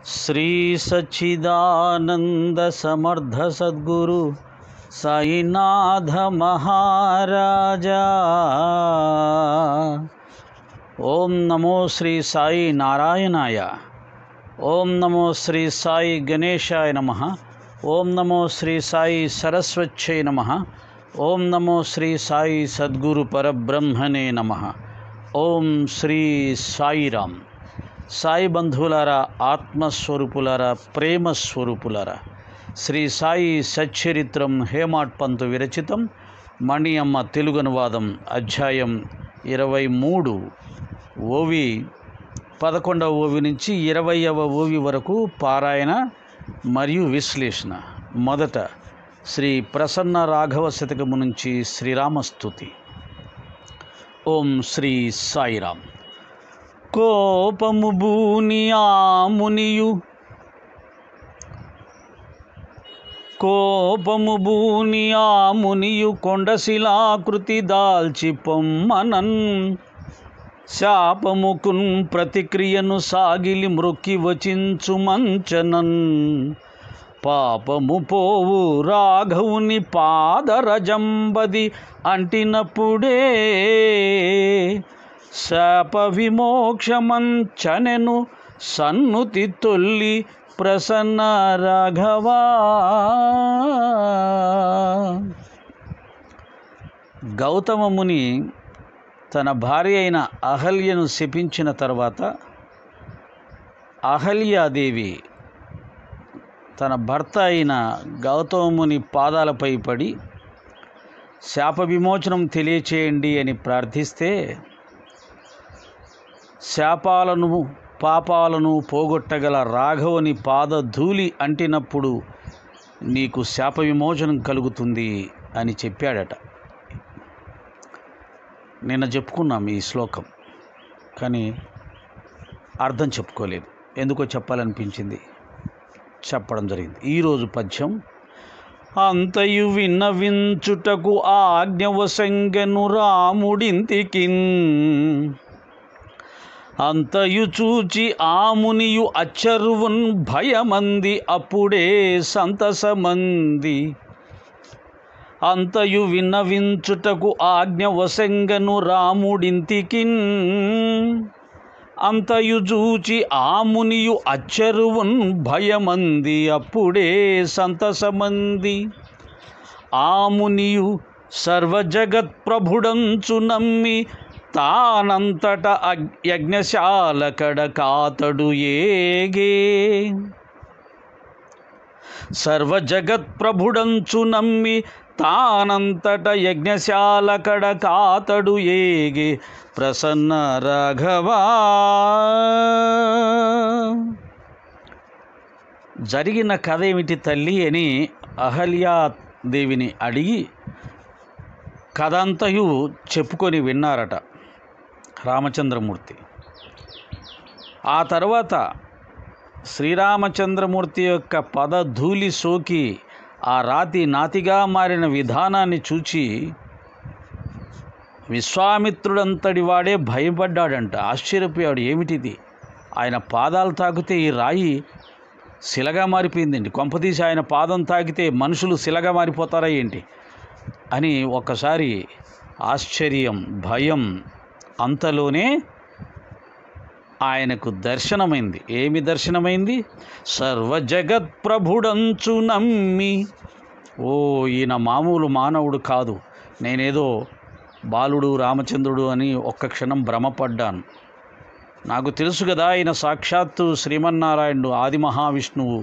श्री सच्चिदानंद समर्थ सद्गुरु साईनाथ महाराजा। ओम नमो श्री साई नारायणाय। ओम नमो श्री साई गणेशाय नमः। ओम नमो श्री साई सरस्वत्यै नमः। ओम नमो श्री साई सद्गुरु परब्रह्मणे नमः। ओम श्री साईराम। साई बंधुलारा, आत्मस्वरूपुलारा, प्रेम स्वरूपुलारा, श्री साई सच्चरित्रम हेमाడ్ పంతు విరచితం మణియమ్మ తెలుగు అనువాదం అధ్యాయం 23 ఓవి 11వ ఓవి నుంచి 20వ ఓవి వరకు పారాయణ మరియు విశ్లేషణ. మొదట శ్రీ ప్రసన్న రాఘవ శతకము నుంచి శ్రీరామస్తుతి. ఓం శ్రీ సాయిరామ్. కోపము బూని ఆ మునియు కొండశిలాకృతి దాల్చి పొమ్మనన్ శాపముకున్ ప్రతిక్రియను సాగిలి మ్రొక్కి వచించు మంచనన్ పాపము పోవు రాఘవుని పాదరజంబది అంటినప్పుడే శాప విమోక్షమంచనెను సన్నుతి తొల్లి ప్రసన్న రాఘవా. గౌతమ ముని తన భార్య అయిన అహల్యను శపించిన తర్వాత అహల్యాదేవి తన భర్త అయిన గౌతమ ముని పాదాలపై పడి శాప విమోచనం తెలియచేయండి అని ప్రార్థిస్తే, శాపాలను పాపాలను పోగొట్టగల రాఘవుని పాదధూళి అంటినప్పుడు నీకు శాప విమోచనం కలుగుతుంది అని చెప్పాడట. నిన్న చెప్పుకున్నాం ఈ శ్లోకం, కానీ అర్థం చెప్పుకోలేదు. ఎందుకో చెప్పాలనిపించింది, చెప్పడం జరిగింది. ఈరోజు పద్యం. అంతయు విన్నవించుటకు ఆజ్ఞవసంగెను రాముడింతికిన్ అంతయు చూచి ఆమునియు అచ్చరువున్ భయమంది అప్పుడే సంతసమంది. అంతయు విన్నవించుటకు ఆజ్ఞవసంగను రాముడింతికిన్ అంతయు చూచి ఆమునియు అచ్చరువున్ భయమంది అప్పుడే సంతసమంది. ఆమునియు సర్వజగత్ప్రభుడంచు నమ్మి తానంతట యజ్ఞశాల కడ కాతడు ఏగే. సర్వజగత్ప్రభుడంచు నమ్మి తానంతట యజ్ఞశాల కడ కాతడు ఏగే ప్రసన్న రాఘవా. జరిగిన కథ ఏమిటి తల్లి అని అహల్యాదేవిని అడిగి కథంతయు చెప్పుకొని విన్నారట రామచంద్రమూర్తి. ఆ తర్వాత శ్రీరామచంద్రమూర్తి యొక్క పదధూళి సోకి ఆ రాతి నాతిగా మారిన విధానాన్ని చూచి విశ్వామిత్రుడంతటి వాడే భయపడ్డాడంట, ఆశ్చర్యపోయాడు. ఏమిటిది, ఆయన పాదాలు తాకితే ఈ రాయి శిలగా మారిపోయిందండి, కొంపదీసి ఆయన పాదం తాకితే మనుషులు శిలగా మారిపోతారా ఏంటి అని ఒక్కసారి ఆశ్చర్యం, భయం. అంతలోనే ఆయనకు దర్శనమైంది. ఏమి దర్శనమైంది? సర్వజగత్ప్రభుడంచు నమ్మి. ఓ, ఈయన మామూలు మానవుడు కాదు, నేనేదో బాలుడు రామచంద్రుడు అని ఒక్క క్షణం భ్రమపడ్డాను. నాకు తెలుసు కదా, ఆయన సాక్షాత్తు శ్రీమన్నారాయణుడు, ఆది మహావిష్ణువు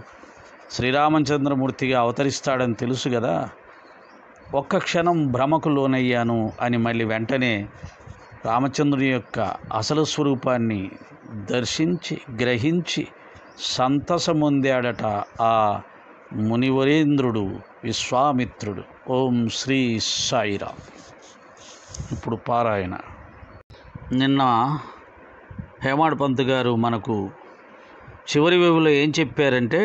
శ్రీరామచంద్రమూర్తిగా అవతరిస్తాడని తెలుసు కదా. ఒక్క క్షణం భ్రమకు లోనయ్యాను అని మళ్ళీ వెంటనే రామచంద్రుని యొక్క అసలు స్వరూపాన్ని దర్శించి గ్రహించి సంతసమొందాడట ఆ మునివరేంద్రుడు విశ్వామిత్రుడు. ఓం శ్రీ సాయిరామ్. ఇప్పుడు పారాయణ. నిన్న హేమాడ్ పంత్ గారు మనకు చివరి వేవులో ఏం చెప్పారంటే,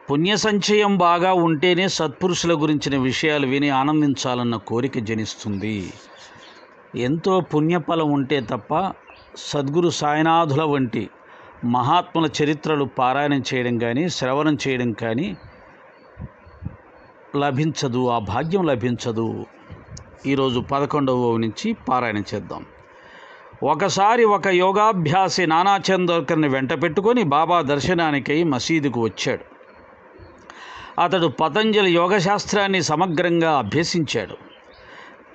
పుణ్య సంచయం బాగా ఉంటేనే సత్పురుషుల గురించిన విషయాలు విని ఆనందించాలన్న కోరిక జనిస్తుంది. ఎంతో పుణ్యఫలం ఉంటే తప్ప సద్గురు సాయినాథుల వంటి మహాత్ముల చరిత్రలు పారాయణం చేయడం కానీ శ్రవణం చేయడం కానీ లభించదు, ఆ భాగ్యం లభించదు. ఈరోజు 11వ నుంచి పారాయణం చేద్దాం. ఒకసారి ఒక యోగాభ్యాసి నానా చందోర్కర్ని వెంట పెట్టుకొని బాబా దర్శనానికై మసీదుకు వచ్చాడు. అతడు పతంజలి యోగశాస్త్రాన్ని సమగ్రంగా అభ్యసించాడు.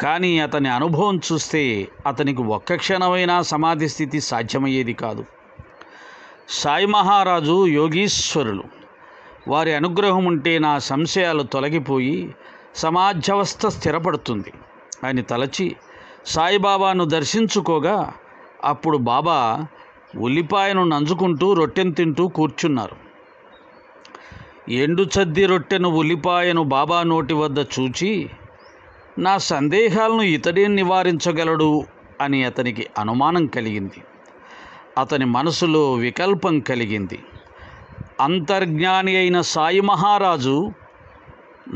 కానీ అతని అనుభవం చూస్తే అతనికి ఒక్క క్షణమైనా సమాధి స్థితి సాధ్యమయ్యేది కాదు. సాయి మహారాజు యోగీశ్వరులు, వారి అనుగ్రహం ఉంటే నా సంశయాలు తొలగిపోయి సమాధ్యవస్థ స్థిరపడుతుంది అని తలచి సాయిబాబాను దర్శించుకోగా అప్పుడు బాబా ఉల్లిపాయను నంజుకుంటూ రొట్టెను తింటూ కూర్చున్నారు. ఎండు చద్ది రొట్టెను ఉల్లిపాయను బాబా నోటి వద్ద చూచి నా సందేహాలను ఇతడే నివారించగలడు అని అతనికి అనుమానం కలిగింది. అతని మనసులో వికల్పం కలిగింది. అంతర్జ్ఞాని అయిన సాయి మహారాజు,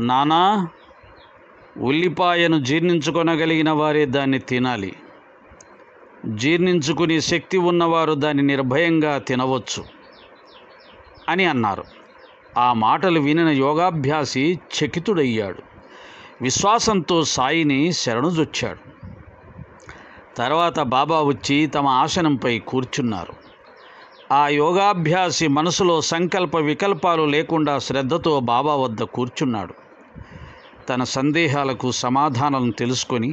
నానా, ఉల్లిపాయను జీర్ణించుకొనగలిగిన వారే దాన్ని తినాలి. జీర్ణించుకునే శక్తి ఉన్నవారు దాన్ని నిర్భయంగా తినవచ్చు అని అన్నారు. ఆ మాటలు వినిన యోగాభ్యాసి చకితుడయ్యాడు. విశ్వాసంతో సాయిని శరణుజొచ్చాడు. తర్వాత బాబా వచ్చి తమ ఆసనంపై కూర్చున్నారు. ఆ యోగాభ్యాసి మనసులో సంకల్ప వికల్పాలు లేకుండా శ్రద్ధతో బాబా వద్ద కూర్చున్నాడు. తన సందేహాలకు సమాధానం తెలుసుకొని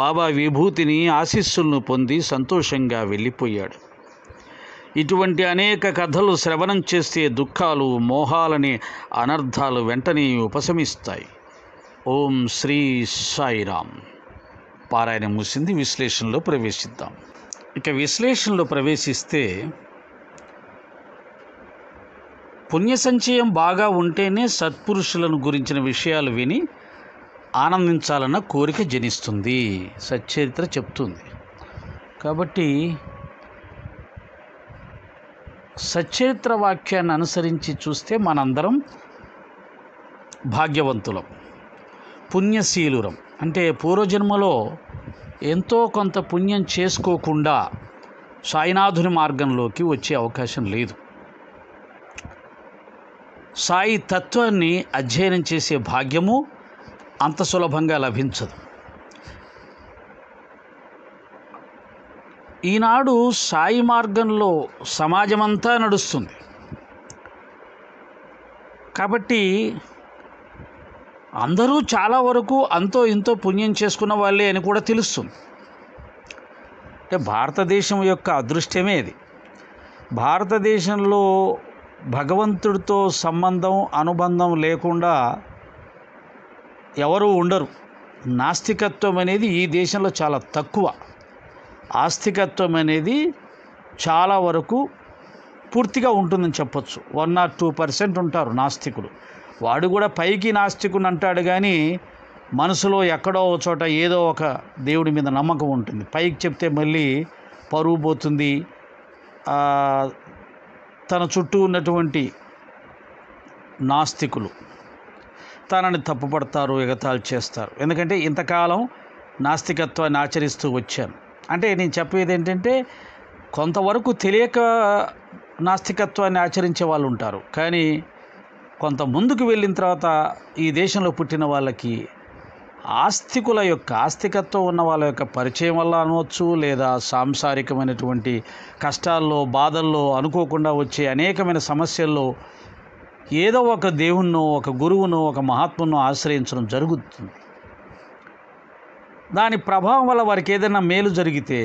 బాబా విభూతిని ఆశీస్సులను పొంది సంతోషంగా వెళ్ళిపోయాడు. ఇటువంటి అనేక కథలు శ్రవణం చేస్తే దుఃఖాలు, మోహాలని అనర్థాలు వెంటనే ఉపశమిస్తాయి. ఓం శ్రీ సాయిరామ్. పారాయణం ముగిసింది. విశ్లేషణలో ప్రవేశిద్దాం. ఇక విశ్లేషణలో ప్రవేశిస్తే, పుణ్య సంచయం బాగా ఉంటేనే సత్పురుషులను గురించిన విషయాలు విని ఆనందించాలన్న కోరిక జనిస్తుంది, సచ్చరిత్ర చెప్తుంది. కాబట్టి సచ్చరిత్ర వాక్యాన్ని అనుసరించి చూస్తే మనందరం భాగ్యవంతులం, పుణ్యశీలురం. అంటే పూర్వజన్మలో ఎంతో కొంత పుణ్యం చేసుకోకుండా సాయినాథుని మార్గంలోకి వచ్చే అవకాశం లేదు. సాయి తత్వాన్ని అధ్యయనం చేసే భాగ్యము అంత సులభంగా లభించదు. ఈనాడు సాయి మార్గంలో సమాజమంతా నడుస్తుంది. కాబట్టి అందరూ చాలా వరకు అంతో ఇంతో పుణ్యం చేసుకున్న వాళ్ళే అని కూడా తెలుస్తుంది. అంటే భారతదేశం యొక్క అదృష్టమే ఇది. భారతదేశంలో భగవంతుడితో సంబంధం, అనుబంధం లేకుండా ఎవరూ ఉండరు. నాస్తికత్వం అనేది ఈ దేశంలో చాలా తక్కువ. ఆస్తికత్వం అనేది చాలా వరకు పూర్తిగా ఉంటుందని చెప్పొచ్చు. 1 or 2% ఉంటారు నాస్తికుడు. వాడు కూడా పైకి నాస్తికుని అంటాడు, కానీ మనసులో ఎక్కడో చోట ఏదో ఒక దేవుడి మీద నమ్మకం ఉంటుంది. పైకి చెప్తే మళ్ళీ పరువు పోతుంది, తన చుట్టూ ఉన్నటువంటి నాస్తికులు తనని తప్పుపడతారు, ఎగతాళి చేస్తారు. ఎందుకంటే ఇంతకాలం నాస్తికత్వాన్ని ఆచరిస్తూ వచ్చాను. అంటే నేను చెప్పేది ఏంటంటే, కొంతవరకు తెలియక నాస్తికత్వాన్ని ఆచరించే వాళ్ళు ఉంటారు, కానీ కొంత ముందుకు వెళ్ళిన తర్వాత ఈ దేశంలో పుట్టిన వాళ్ళకి ఆస్తికత్వం ఉన్న వాళ్ళ యొక్క పరిచయం వల్ల అనవచ్చు, లేదా సాంసారికమైనటువంటి కష్టాల్లో, బాధల్లో, అనుకోకుండా వచ్చే అనేకమైన సమస్యల్లో ఏదో ఒక దేవుణ్ణో, ఒక గురువునో, ఒక మహాత్మునో ఆశ్రయించడం జరుగుతుంది. దాని ప్రభావం వల్ల వారికి ఏదైనా మేలు జరిగితే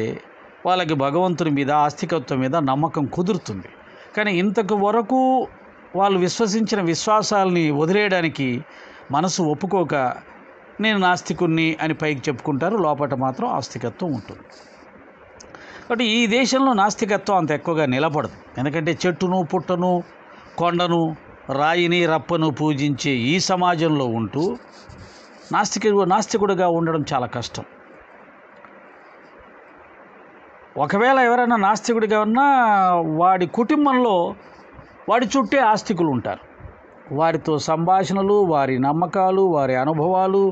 వాళ్ళకి భగవంతుని మీద, ఆస్తికత్వం మీద నమ్మకం కుదురుతుంది. కానీ ఇంతకు వరకు వాళ్ళు విశ్వసించిన విశ్వాసాలని వదిలేయడానికి మనసు ఒప్పుకోక నేను నాస్తికుణ్ణి అని పైకి చెప్పుకుంటారు, లోపల మాత్రం ఆస్తికత్వం ఉంటుంది. కాబట్టి ఈ దేశంలో నాస్తికత్వం అంత ఎక్కువగా నిలబడదు. ఎందుకంటే చెట్టును, పుట్టను, కొండను, రాయిని, రప్పను పూజించే ఈ సమాజంలో ఉంటూ నాస్తికుడిగా ఉండడం చాలా కష్టం. ఒకవేళ ఎవరైనా నాస్తికుడిగా ఉన్నా వాడి కుటుంబంలో వాడి చుట్టే ఆస్తికులు ఉంటారు. వారితో సంభాషణలు, వారి నమ్మకాలు, వారి అనుభవాలు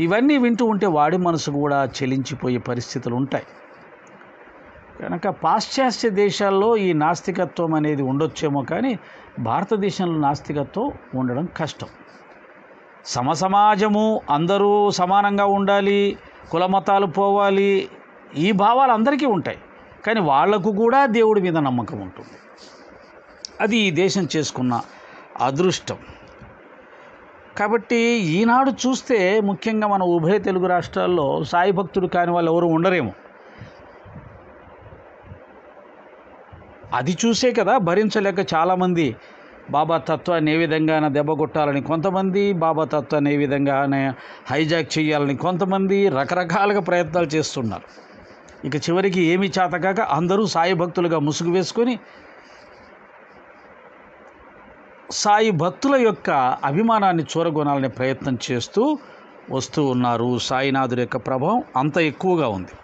ఇవన్నీ వింటూ ఉంటే వాడి మనసు కూడా చెలించిపోయే పరిస్థితులు ఉంటాయి. కనుక పాశ్చాత్య దేశాల్లో ఈ నాస్తికత్వం అనేది ఉండొచ్చేమో, కానీ భారతదేశంలో నాస్తికత్వం ఉండడం కష్టం. సమసమాజము, అందరూ సమానంగా ఉండాలి, కులమతాలు పోవాలి, ఈ భావాలు అందరికీ ఉంటాయి. కానీ వాళ్లకు కూడా దేవుడి మీద నమ్మకం ఉంటుంది. అది ఈ దేశం చేసుకున్న అదృష్టం. కాబట్టి ఈనాడు చూస్తే ముఖ్యంగా మన ఉభయ తెలుగు రాష్ట్రాల్లో సాయి భక్తుడు కాని వాళ్ళు ఎవరు ఉండరేమో. అది చూసే కదా భరించలేక చాలామంది బాబా తత్వాన్ని ఏ విధంగానే దెబ్బ కొట్టాలని కొంతమంది, బాబా తత్వాన్ని ఏ విధంగానే హైజాక్ చేయాలని కొంతమంది రకరకాలుగా ప్రయత్నాలు చేస్తున్నారు. ఇక చివరికి ఏమీ చేతకాక అందరూ సాయి భక్తులుగా ముసుగు వేసుకొని సాయి భక్తుల యొక్క అభిమానాన్ని చూరగొనాలనే ప్రయత్నం చేస్తూ వస్తూ ఉన్నారు. సాయినాథుడి యొక్క ప్రభావం అంత ఎక్కువగా ఉంది.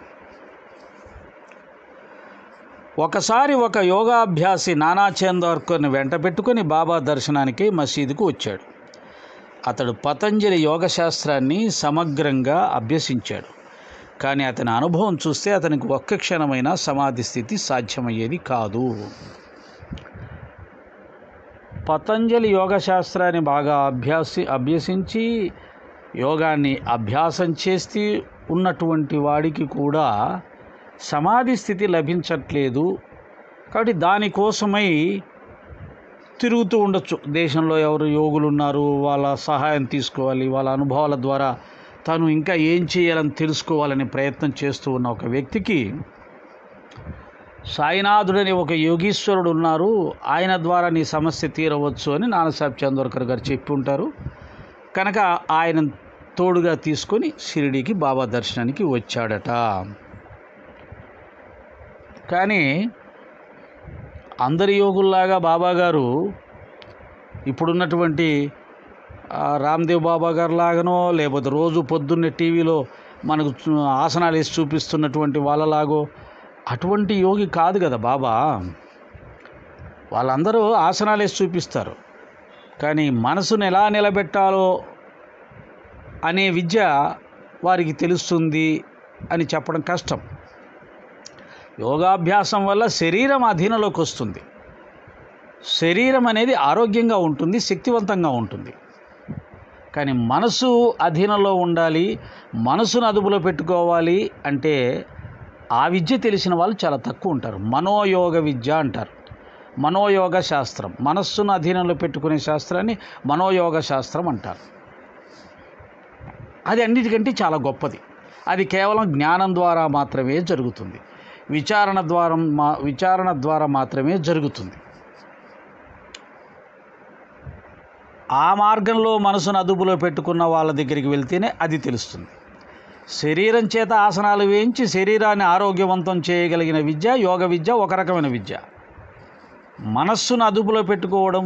ఒకసారి ఒక యోగాభ్యాసి నానా చందోర్కర్ని వెంట పెట్టుకుని బాబా దర్శనానికి మసీదుకు వచ్చాడు. అతడు పతంజలి యోగశాస్త్రాన్ని సమగ్రంగా అభ్యసించాడు. కానీ అతని అనుభవం చూస్తే అతనికి ఒక్క క్షణమైన సమాధి స్థితి సాధ్యమయ్యేది కాదు. పతంజలి యోగశాస్త్రాన్ని బాగా అభ్యసించి యోగాన్ని అభ్యాసం చేస్తూ ఉన్నటువంటి వాడికి కూడా సమాధి స్థితి లభించట్లేదు. కాబట్టి దానికోసమై తిరుగుతూ ఉండొచ్చు. దేశంలో ఎవరు యోగులు ఉన్నారు, వాళ్ళ సహాయం తీసుకోవాలి, వాళ్ళ అనుభవాల ద్వారా తను ఇంకా ఏం చేయాలని తెలుసుకోవాలని ప్రయత్నం చేస్తూ ఉన్న ఒక వ్యక్తికి సాయినాథుడని ఒక యోగీశ్వరుడు ఉన్నారు, ఆయన ద్వారా నీ సమస్య తీరవచ్చు అని నానాసాహెబ్ చందోర్కర్ గారు చెప్పి ఉంటారు. కనుక ఆయన తోడుగా తీసుకొని షిరిడీకి బాబా దర్శనానికి వచ్చాడట. కానీ అందరి యోగుల్లాగా బాబాగారు ఇప్పుడున్నటువంటి రామ్దేవ్ బాబా గారు లాగానో, లేకపోతే రోజు పొద్దున్నే టీవీలో మనకు ఆసనాలు వేసి చూపిస్తున్నటువంటి వాళ్ళలాగో అటువంటి యోగి కాదు కదా బాబా. వాళ్ళందరూ ఆసనాలు వేసి చూపిస్తారు, కానీ మనసును ఎలా నిలబెట్టాలో అనే విద్య వారికి తెలుస్తుంది అని చెప్పడం కష్టం. యోగాభ్యాసం వల్ల శరీరం అధీనంలోకి వస్తుంది. శరీరం అనేది ఆరోగ్యంగా ఉంటుంది, శక్తివంతంగా ఉంటుంది. కానీ మనసు అధీనంలో ఉండాలి, మనసును అదుపులో పెట్టుకోవాలి అంటే ఆ విద్య తెలిసిన వాళ్ళు చాలా తక్కువ ఉంటారు. మనోయోగ విద్య అంటారు, మనోయోగ శాస్త్రం. మనస్సును అధీనంలో పెట్టుకునే శాస్త్రాన్ని మనోయోగ శాస్త్రం అంటారు. అది అన్నిటికంటే చాలా గొప్పది. అది కేవలం జ్ఞానం ద్వారా మాత్రమే జరుగుతుంది, విచారణ ద్వారా మాత్రమే జరుగుతుంది. ఆ మార్గంలో మనసును అదుపులో పెట్టుకున్న వాళ్ళ దగ్గరికి వెళ్తేనే అది తెలుస్తుంది. శరీరం చేత ఆసనాలు వేయించి శరీరాన్ని ఆరోగ్యవంతం చేయగలిగిన విద్య యోగ విద్య ఒక రకమైన విద్య. మనస్సును అదుపులో పెట్టుకోవడం,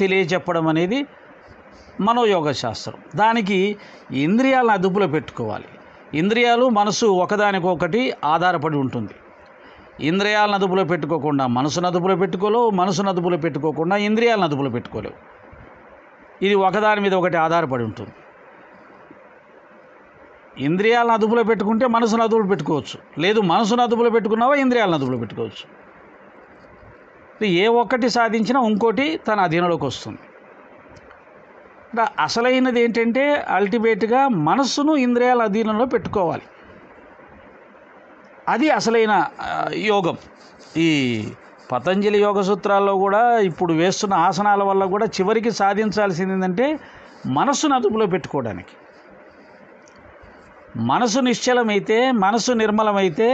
తెలియచెప్పడం అనేది మనోయోగ శాస్త్రం. దానికి ఇంద్రియాలను అదుపులో పెట్టుకోవాలి. ఇంద్రియాలు మనసు ఒకదానికొకటి ఆధారపడి ఉంటుంది. ఇంద్రియాలను అదుపులో పెట్టుకోకుండా మనసును అదుపులో పెట్టుకోలేవు, మనసును అదుపులో పెట్టుకోకుండా ఇంద్రియాలను అదుపులో పెట్టుకోలేవు. ఇది ఒకదాని మీద ఒకటి ఆధారపడి ఉంటుంది. ఇంద్రియాలను అదుపులో పెట్టుకుంటే మనసును అదుపులో పెట్టుకోవచ్చు, లేదు మనసును అదుపులో పెట్టుకున్నావా ఇంద్రియాలను అదుపులో పెట్టుకోవచ్చు. ఏ ఒక్కటి సాధించినా ఇంకోటి తన అధీనంలోకి వస్తుంది. అసలైనది ఏంటంటే అల్టిమేట్గా మనస్సును ఇంద్రియాల అధీనంలో పెట్టుకోవాలి. అది అసలైన యోగం. ఈ పతంజలి యోగ సూత్రాల్లో కూడా ఇప్పుడు వేస్తున్న ఆసనాల వల్ల కూడా చివరికి సాధించాల్సింది ఏంటంటే మనస్సును అదుపులో పెట్టుకోవడానికి. మనసు నిశ్చలమైతే, మనసు నిర్మలమైతే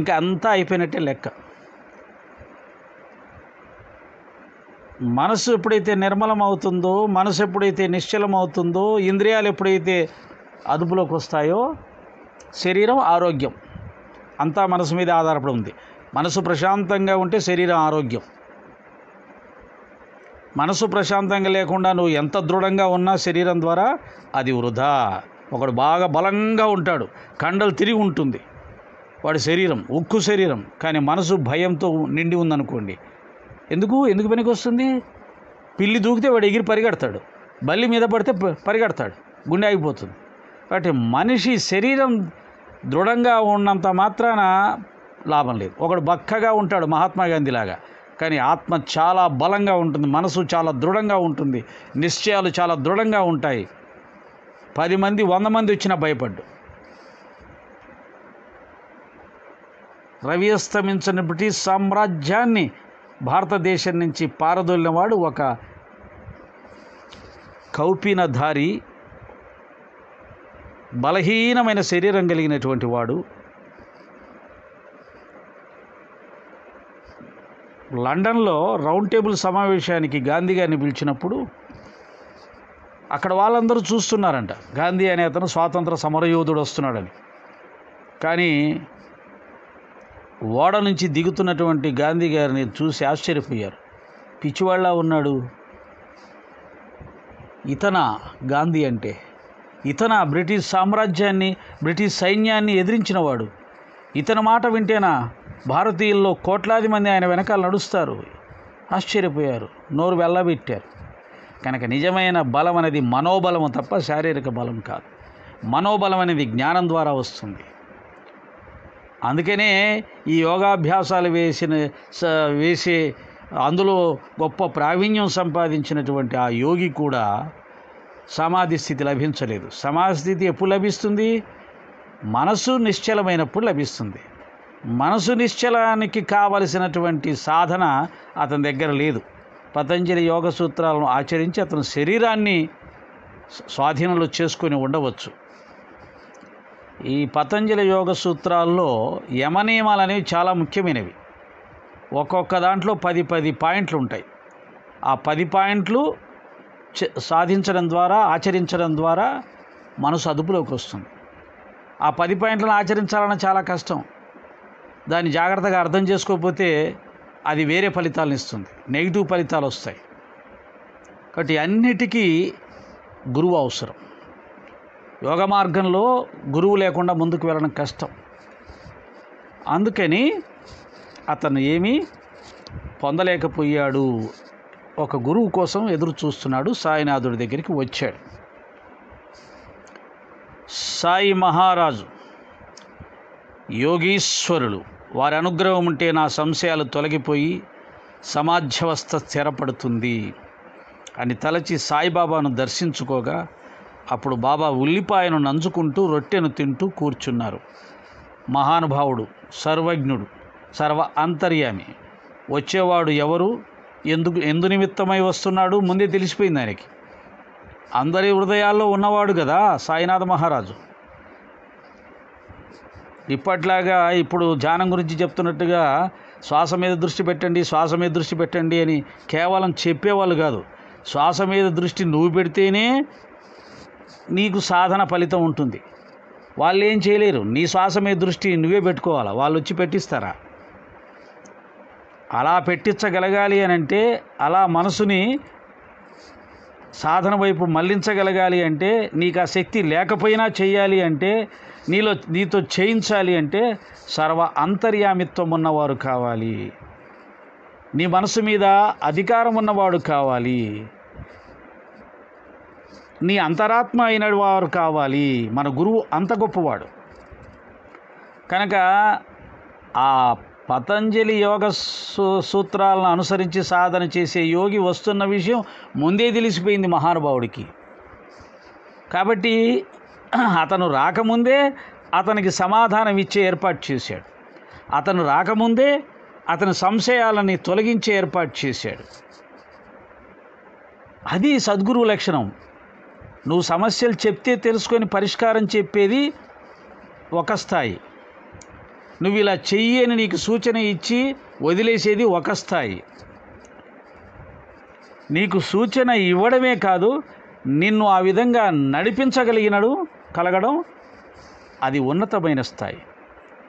ఇంకా అంతా అయిపోయినట్టే లెక్క. మనసు ఎప్పుడైతే నిర్మలం అవుతుందో, మనసు ఎప్పుడైతే నిశ్చలం అవుతుందో, ఇంద్రియాలు ఎప్పుడైతే అదుపులోకి వస్తాయో శరీరం ఆరోగ్యం అంతా మనసు మీద ఆధారపడి ఉంది. మనసు ప్రశాంతంగా ఉంటే శరీరం ఆరోగ్యం. మనసు ప్రశాంతంగా లేకుండా నువ్వు ఎంత దృఢంగా ఉన్నా శరీరం ద్వారా అది వృధా. ఒకడు బాగా బలంగా ఉంటాడు, కండలు తిరిగి ఉంటుంది, వాడి శరీరం ఉక్కు శరీరం, కానీ మనసు భయంతో నిండి ఉందనుకోండి, ఎందుకు పనికి వస్తుంది? పిల్లి దూకితే వాడు ఎగిరి పరిగెడతాడు, బల్లి మీద పడితే పరిగెడతాడు, గుండె ఆగిపోతుంది. కాబట్టి మనిషి శరీరం దృఢంగా ఉన్నంత మాత్రాన లాభం లేదు. ఒకడు బక్కగా ఉంటాడు మహాత్మా గాంధీలాగా, కానీ ఆత్మ చాలా బలంగా ఉంటుంది, మనసు చాలా దృఢంగా ఉంటుంది, నిశ్చయాలు చాలా దృఢంగా ఉంటాయి. 10 మంది 100 మంది వచ్చినా భయపడ్డు. రవి అస్తమించిన బ్రిటిష్ సామ్రాజ్యాన్ని భారతదేశం నుంచి పారదోలినవాడు ఒక కౌపీనధారి, బలహీనమైన శరీరం కలిగినటువంటి వాడు. లండన్లో రౌండ్ టేబుల్ సమావేశానికి గాంధీ గారిని పిలిచినప్పుడు అక్కడ వాళ్ళందరూ చూస్తున్నారంట, గాంధీ అనే అతను స్వాతంత్ర సమరయోధుడు వస్తున్నాడని. కానీ ఓడ నుంచి దిగుతున్నటువంటి గాంధీ గారిని చూసి ఆశ్చర్యపోయారు. పిచ్చివాళ్ళ ఉన్నాడు, ఇతన గాంధీ అంటే, ఇతన బ్రిటిష్ సామ్రాజ్యాన్ని, బ్రిటిష్ సైన్యాన్ని ఎదిరించినవాడు, ఇతని మాట వింటేనా భారతీయుల్లో కోట్లాది మంది ఆయన వెనకాల నడుస్తారు. ఆశ్చర్యపోయారు, నోరు వెళ్ళబెట్టారు. కనుక నిజమైన బలం అనేది మనోబలము తప్ప శారీరక బలం కాదు. మనోబలం అనేది జ్ఞానం ద్వారా వస్తుంది. అందుకనే ఈ యోగాభ్యాసాలు వేసే అందులో గొప్ప ప్రావీణ్యం సంపాదించినటువంటి ఆ యోగి కూడా సమాధి స్థితి లభించలేదు. సమాధి స్థితి ఎప్పుడు లభిస్తుంది? మనసు నిశ్చలమైనప్పుడు లభిస్తుంది. మనసు నిశ్చలానికి కావలసినటువంటి సాధన అతని దగ్గర లేదు. పతంజలి యోగ సూత్రాలను ఆచరించి అతను శరీరాన్ని స్వాధీనంలో చేసుకొని ఉండవచ్చు. ఈ పతంజలి యోగ సూత్రాల్లో యమనియమాలు అనేవి చాలా ముఖ్యమైనవి. ఒక్కొక్క దాంట్లో 10 పాయింట్లు ఉంటాయి. ఆ 10 పాయింట్లు సాధించడం ద్వారా, ఆచరించడం ద్వారా మనసు అదుపులోకి వస్తుంది. ఆ 10 పాయింట్లను ఆచరించాలన్న చాలా కష్టం. దాన్ని జాగ్రత్తగా అర్థం చేసుకోకపోతే అది వేరే ఫలితాలను ఇస్తుంది, నెగిటివ్ ఫలితాలు వస్తాయి. కాబట్టి అన్నిటికీ గురువు అవసరం. యోగ మార్గంలో గురువు లేకుండా ముందుకు వెళ్ళడం కష్టం. అందుకని అతను ఏమీ పొందలేకపోయాడు. ఒక గురువు కోసం ఎదురు చూస్తున్నాడు. సాయినాథుడి దగ్గరికి వచ్చాడు. సాయి మహారాజు యోగీశ్వరులు, వారి అనుగ్రహం ఉంటే నా సంశయాలు తొలగిపోయి సమాధ్యవస్థ స్థిరపడుతుంది అని తలచి సాయిబాబాను దర్శించుకోగా, అప్పుడు బాబా ఉల్లిపాయను నంచుకుంటూ రొట్టెను తింటూ కూర్చున్నారు. మహానుభావుడు, సర్వజ్ఞుడు, సర్వ అంతర్యామి. వచ్చేవాడు ఎవరు, ఎందు నిమిత్తమై వస్తున్నాడు ముందే తెలిసిపోయింది ఆయనకి. అందరి హృదయాల్లో ఉన్నవాడు కదా సాయినాథ మహారాజు. ఇప్పట్లాగా ఇప్పుడు ధ్యానం గురించి చెప్తున్నట్టుగా శ్వాస మీద దృష్టి పెట్టండి, శ్వాస మీద దృష్టి పెట్టండి అని కేవలం చెప్పేవాళ్ళు కాదు. శ్వాస మీద దృష్టి నువ్వు పెడితేనే నీకు సాధన ఫలితం ఉంటుంది. వాళ్ళు ఏం చేయలేరు. నీ శ్వాస మీద దృష్టి నువ్వే పెట్టుకోవాలా, వాళ్ళు వచ్చి పెట్టిస్తారా? అలా పెట్టించగలగాలి అని అంటే, అలా మనసుని సాధన వైపు మళ్లించగలగాలి అంటే, నీకు ఆ శక్తి లేకపోయినా చేయాలి అంటే, నీతో చేయించాలి అంటే సర్వ అంతర్యామిత్వం ఉన్నవారు కావాలి. నీ మనసు మీద అధికారం ఉన్నవాడు కావాలి. నీ అంతరాత్మ అయిన వారు కావాలి. మన గురువు అంత గొప్పవాడు. కనుక ఆ పతంజలి యోగ సూత్రాలను అనుసరించి సాధన చేసే యోగి వస్తున్న విషయం ముందే తెలిసిపోయింది మహానుభావుడికి. కాబట్టి అతను రాకముందే అతనికి సమాధానం ఇచ్చే ఏర్పాటు చేశాడు. అతను రాకముందే అతని సంశయాలని తొలగించే ఏర్పాటు చేశాడు. అది సద్గురువు లక్షణం. నువ్వు సమస్యలు చెప్తే తెలుసుకొని పరిష్కారం చెప్పేది ఒక స్థాయి, నువ్వు ఇలా చెయ్యి అని నీకు సూచన ఇచ్చి వదిలేసేది ఒక స్థాయి. నీకు సూచన ఇవ్వడమే కాదు, నిన్ను ఆ విధంగా కలగడం అది ఉన్నతమైన స్థాయి.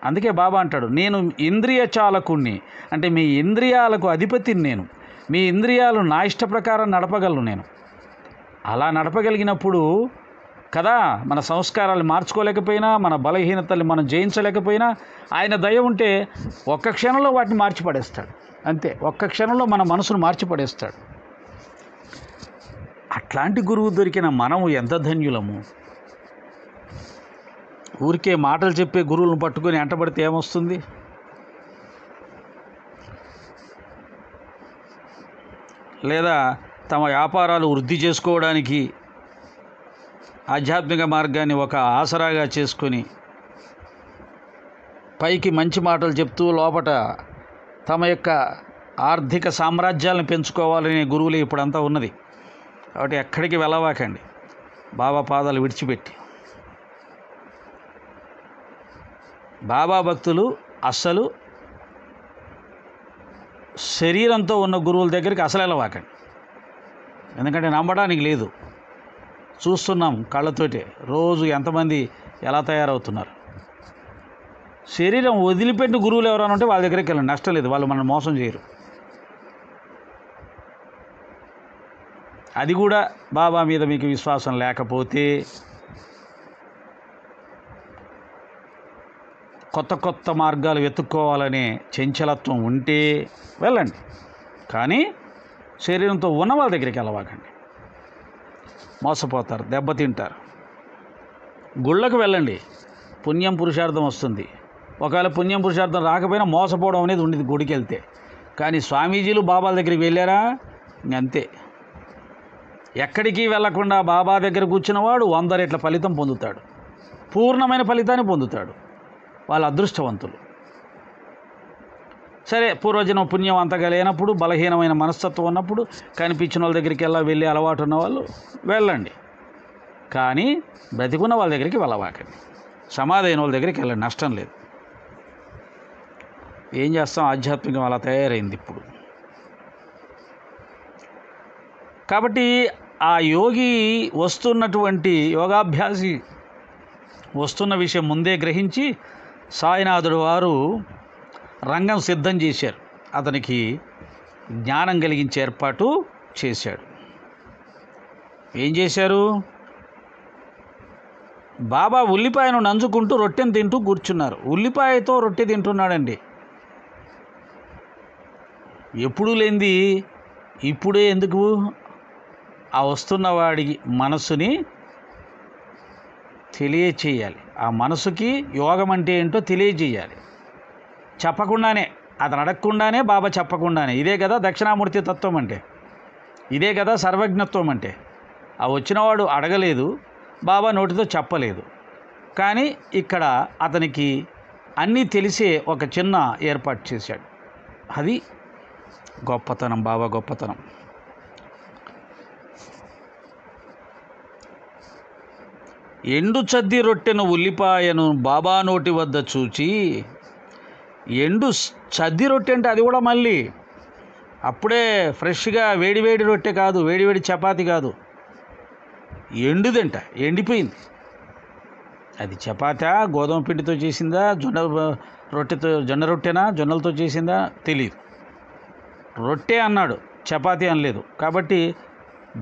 అందుకే బాబా అంటాడు, నేను ఇంద్రియ చాలకుణ్ణి, అంటే మీ ఇంద్రియాలకు అధిపతిని నేను. మీ ఇంద్రియాలు నా ఇష్ట ప్రకారం నడపగలను నేను. అలా నడపగలిగినప్పుడు కదా మన సంస్కారాలు మార్చుకోలేకపోయినా, మన బలహీనతల్ని మనం జయించలేకపోయినా, ఆయన దయ ఉంటే ఒక్క క్షణంలో వాటిని మార్చిపడేస్తాడు. అంతే, ఒక్క క్షణంలో మన మనసును మార్చిపడేస్తాడు. అట్లాంటి గురువు దొరికిన మనము ఎంత ధన్యులము. ఊరికే మాటలు చెప్పే గురువులను పట్టుకొని ఎంటబడితే ఏమొస్తుంది? లేదా తమ వ్యాపారాలు వృద్ధి చేసుకోవడానికి ఆధ్యాత్మిక మార్గాన్ని ఒక ఆసరాగా చేసుకొని పైకి మంచి మాటలు చెప్తూ లోపట తమ యొక్క ఆర్థిక సామ్రాజ్యాలను పెంచుకోవాలనే గురువులే ఇప్పుడంతా ఉన్నది. కాబట్టి ఎక్కడికి వెళ్ళవాకండి, బాబా పాదాలు విడిచిపెట్టి. బాబా భక్తులు అస్సలు శరీరంతో ఉన్న గురువుల దగ్గరికి అసలు వెళ్ళవాకండి. ఎందుకంటే నమ్మడానికి లేదు. చూస్తున్నాం కళ్ళతోటే రోజు ఎంతమంది ఎలా తయారవుతున్నారు. శరీరం వదిలిపెట్టిన గురువులు ఎవరైనా ఉంటే వాళ్ళ దగ్గరికి వెళ్ళండి, నష్టం లేదు. వాళ్ళు మనం మోసం చేయరు. అది కూడా బాబా మీద మీకు విశ్వాసం లేకపోతే కొత్త కొత్త మార్గాలు వెతుక్కోవాలనే చంచలత్వం ఉంటే వెళ్ళండి, కానీ శరీరంతో ఉన్న వాళ్ళ దగ్గరికి వెళ్ళవాకండి. మోసపోతారు, దెబ్బతింటారు. గుళ్ళకు వెళ్ళండి, పుణ్యం పురుషార్థం వస్తుంది. ఒకవేళ పుణ్యం పురుషార్థం రాకపోయినా మోసపోవడం అనేది ఉండేది గుడికి వెళ్తే. కానీ స్వామీజీలు బాబాల దగ్గరికి వెళ్ళారా, ఇంకంతే. ఎక్కడికి వెళ్ళకుండా బాబా దగ్గర కూర్చున్నవాడు 100 రెట్ల ఫలితం పొందుతాడు, పూర్ణమైన ఫలితాన్ని పొందుతాడు. వాళ్ళ అదృష్టవంతులు. సరే, పూర్వజన్మ పుణ్యం అంతగా లేనప్పుడు, బలహీనమైన మనస్తత్వం ఉన్నప్పుడు కనిపించిన వాళ్ళ దగ్గరికి వెళ్ళే అలవాటు ఉన్న వాళ్ళు వెళ్ళండి, కానీ బ్రతికున్న వాళ్ళ దగ్గరికి వెళ్ళవాకండి. సమాధి అయిన వాళ్ళ దగ్గరికి వెళ్ళండి, నష్టం లేదు. ఏం చేస్తాం, ఆధ్యాత్మికం అలా తయారైంది ఇప్పుడు. కాబట్టి ఆ యోగి వస్తున్నటువంటి యోగాభ్యాసి వస్తున్న విషయం ముందే గ్రహించి సాయినాథుడు వారు రంగం సిద్ధం చేశారు. అతనికి జ్ఞానం కలిగించే ఏర్పాటు చేశాడు. ఏం చేశారు? బాబా ఉల్లిపాయను నంచుకుంటూ రొట్టెను తింటూ కూర్చున్నారు. ఉల్లిపాయతో రొట్టె తింటున్నాడండి. ఎప్పుడూ లేనిది ఇప్పుడే ఎందుకు? ఆ వస్తున్నవాడి మనసుని తెలియచేయాలి. ఆ మనసుకి యోగం అంటే ఏంటో తెలియజేయాలి. చెప్పకుండానే, అతను అడగకుండానే, బాబా చెప్పకుండానే. ఇదే కదా దక్షిణామూర్తి తత్వం అంటే, ఇదే కదా సర్వజ్ఞత్వం అంటే. ఆ వచ్చినవాడు అడగలేదు, బాబా నోటితో చెప్పలేదు, కానీ ఇక్కడ అతనికి అన్నీ తెలిసే ఒక చిన్న ఏర్పాటు చేశాడు. అది గొప్పతనం, బాబా గొప్పతనం. ఎండు చద్ది రొట్టెను ఉల్లిపాయను బాబా నోటి వద్ద చూచి, ఎండు చద్ది రొట్టె అంటే అది కూడా మళ్ళీ అప్పుడే ఫ్రెష్గా వేడివేడి రొట్టె కాదు, వేడివేడి చపాతి కాదు, ఎండుదంట, ఎండిపోయింది. అది చపాతా, గోధుమ పిండితో చేసిందా, జొన్న రొట్టెనా, జొన్నలతో చేసిందా తెలియదు. రొట్టె అన్నాడు, చపాతీ అనలేదు, కాబట్టి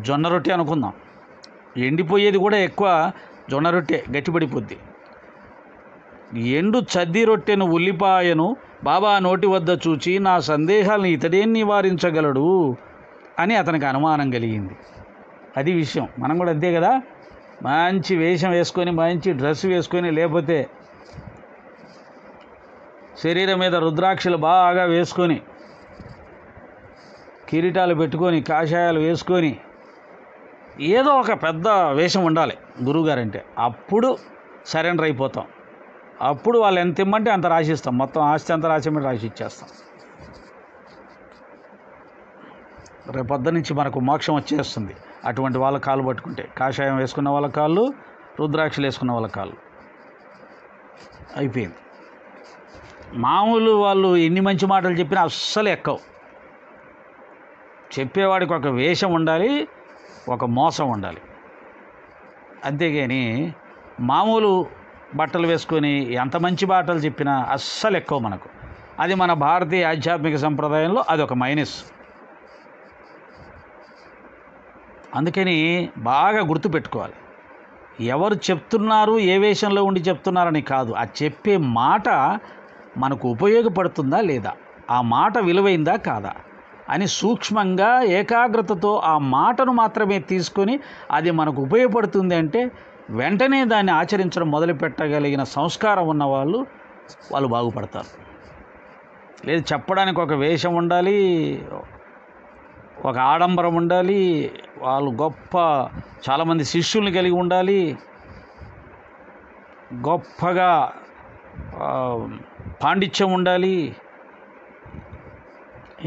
జొన్న రొట్టె అనుకుందాం. ఎండిపోయేది కూడా ఎక్కువ జొన్న రొట్టె, గట్టిపడిపోద్ది. ఎండు చద్ది రొట్టెను ఉల్లిపాయను బాబా నోటి వద్ద చూచి, నా సందేహాలను ఇతడేం నివారించగలడు అని అతనికి అనుమానం కలిగింది. అది విషయం. మనం కూడా అంతే కదా, మంచి వేషం వేసుకొని, మంచి డ్రెస్ వేసుకొని, లేకపోతే శరీరం మీద రుద్రాక్షలు బాగా వేసుకొని, కిరీటాలు పెట్టుకొని, కాషాయాలు వేసుకొని, ఏదో ఒక పెద్ద వేషం ఉండాలి గురువుగారంటే. అప్పుడు సరెండర్ అయిపోతాం. అప్పుడు వాళ్ళు ఎంత ఇమ్మంటే అంత రాసిస్తాం, మొత్తం ఆస్తి అంత రాసేమంటే రాసి ఇచ్చేస్తాం. రేపొద్దు నుంచి మనకు మోక్షం వచ్చేస్తుంది అటువంటి వాళ్ళ కాళ్ళు పట్టుకుంటే. కాషాయం వేసుకున్న వాళ్ళ కాళ్ళు, రుద్రాక్షలు వేసుకున్న వాళ్ళ కాళ్ళు అయిపోయింది. మామూలు వాళ్ళు ఎన్ని మంచి మాటలు చెప్పినా అస్సలు ఎక్కవు. చెప్పేవాడికి ఒక వేషం ఉండాలి, ఒక మోసం ఉండాలి. అంతేగాని మామూలు బట్టలు వేసుకొని ఎంత మంచి మాటలు చెప్పినా అస్సలు ఎక్కువ మనకు. అది మన భారతీయ ఆధ్యాత్మిక సంప్రదాయంలో అదొక మైనస్. అందుకని బాగా గుర్తుపెట్టుకోవాలి, ఎవరు చెప్తున్నారు, ఏ వేషంలో ఉండి చెప్తున్నారని కాదు, ఆ చెప్పే మాట మనకు ఉపయోగపడుతుందా లేదా, ఆ మాట విలువైందా కాదా అని సూక్ష్మంగా ఏకాగ్రతతో ఆ మాటను మాత్రమే తీసుకొని అది మనకు ఉపయోగపడుతుంది అంటే వెంటనే దాన్ని ఆచరించడం మొదలు పెట్టగలిగిన సంస్కారం ఉన్న వాళ్ళు బాగుపడతారు. లేదు, చెప్పడానికి ఒక వేషం ఉండాలి, ఒక ఆడంబరం ఉండాలి, వాళ్ళు గొప్ప చాలామంది శిష్యుల్ని కలిగి ఉండాలి, గొప్పగా పాండిత్యం ఉండాలి,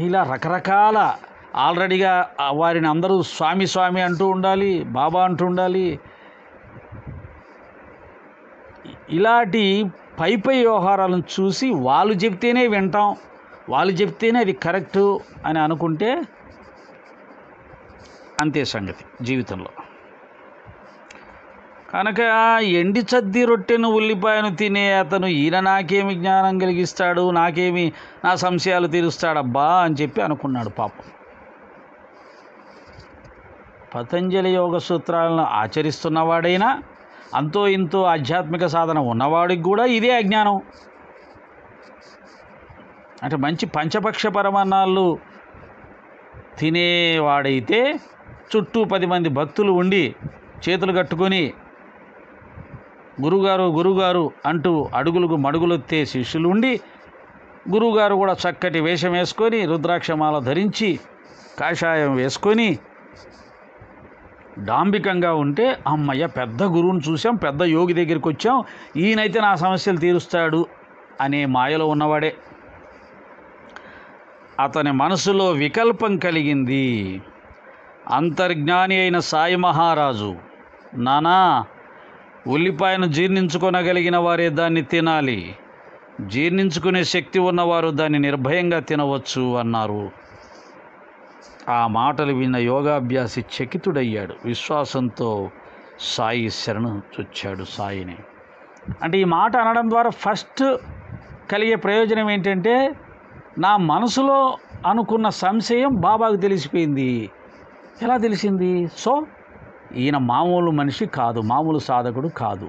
ఇలా రకరకాల ఆల్రెడీగా వారిని అందరూ స్వామి స్వామి అంటూ ఉండాలి, బాబా అంటూ ఉండాలి. ఇలాంటి పై వ్యవహారాలను చూసి వాళ్ళు చెప్తేనే వింటాం, వాళ్ళు చెప్తేనే అది కరెక్టు అని అనుకుంటే అంతే సంగతి జీవితంలో. కనుక ఎండి చద్ది రొట్టెను ఉల్లిపాయను తినే అతను ఈయన నాకేమి జ్ఞానం కలిగిస్తాడు, నాకేమి నా సంశయాలు తీరుస్తాడబ్బా అని చెప్పి అనుకున్నాడు పాపం. పతంజలి యోగ సూత్రాలను ఆచరిస్తున్నవాడైనా, అంతో ఇంతో ఆధ్యాత్మిక సాధన ఉన్నవాడికి కూడా ఇదే అజ్ఞానం. అంటే మంచి పంచపక్ష పరమాన్నాలు తినేవాడైతే చుట్టూ 10 మంది భక్తులు ఉండి చేతులు కట్టుకొని గురుగారు గురుగారు అంటూ అడుగులకు మడుగులొత్తే శిష్యులు ఉండి, గురువుగారు కూడా చక్కటి వేషం వేసుకొని రుద్రాక్షమాల ధరించి కాషాయం వేసుకొని డాంబికంగా ఉంటే, అమ్మయ్య పెద్ద గురువుని చూసాం, పెద్ద యోగి దగ్గరికి వచ్చాం, ఈయనైతే నా సమస్యలు తీరుస్తాడు అనే మాయలో ఉన్నవాడే. అతని మనసులో వికల్పం కలిగింది. అంతర్జ్ఞాని అయిన సాయి మహారాజు, నానా, ఉల్లిపాయను జీర్ణించుకొనగలిగిన వారే దాన్ని తినాలి, జీర్ణించుకునే శక్తి ఉన్నవారు దాన్ని నిర్భయంగా తినవచ్చు అన్నారు. ఆ మాటలు విన్న యోగాభ్యాసి చకితుడయ్యాడు. విశ్వాసంతో సాయి శరణు చొచ్చాడు సాయిని. అంటే ఈ మాట అనడం ద్వారా ఫస్ట్ కలిగే ప్రయోజనం ఏంటంటే, నా మనసులో అనుకున్న సంశయం బాబాకు తెలిసిపోయింది. ఎలా తెలిసింది? సో ఈయన మామూలు మనిషి కాదు, మామూలు సాధకుడు కాదు.